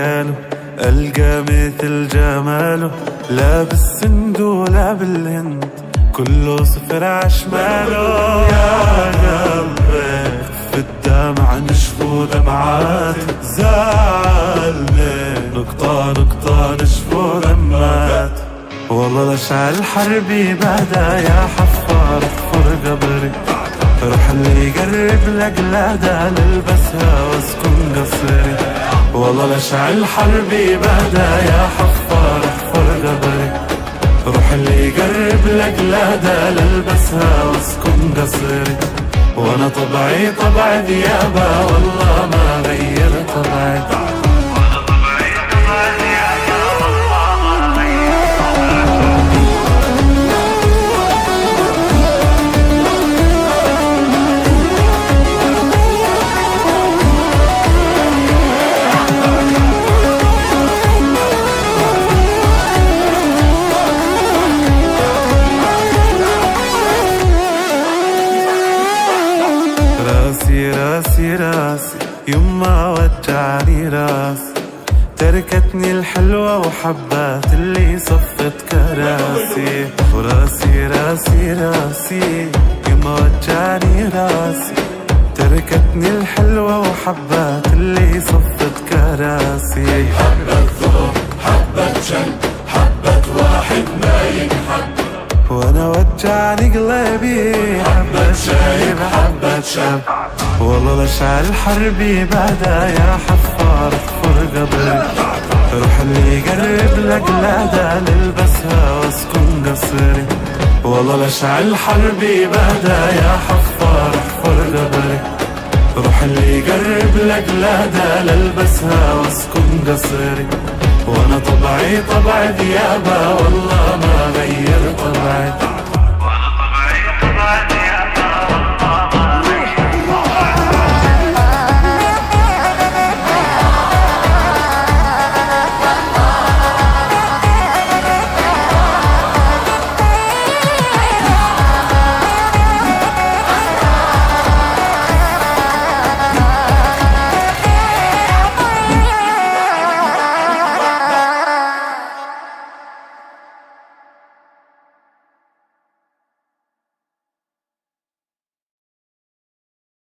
خياله ألقى مثل جماله، لا بالسند ولا بالهند كله صفر عشماله. يا قلبي في الدمع نشفو دمعات، زعلني نقطة نقطة نشفو دمات. والله لشعل حربي بدا يا حفار احفر قبري، روح اللي يقرب لقلادة للبسها واسكن قصري. والله لشعل حربي بدا يا حفار احفر قبري، روح اللي يقرب لقلادة للبسها واسكن قصري. وانا طبعي طبع ذيابة والله ما غير طبعي. راسي راسي راسي يما وجعني راسي، تركتني الحلوة وحبات اللي صفت كراسي. وراسي راسي راسي يما وجعني راسي، تركتني الحلوة وحبات اللي صفت كراسي. حبة ذوق حبة شن حبة واحد ما ينحب، وانا وجعني قلبي حبة شايب حبة شاب. والله لشعل حربي بدا يا حفار احفر قبري، روح اللي يقرب لقلادة للبسها واسكن قصري. والله لشعل حربي بدا يا حفار احفر قبري، روح اللي يقرب لقلادة للبسها واسكن قصري. وانا طبعي طبع ذيابة والله ما غير طبعي.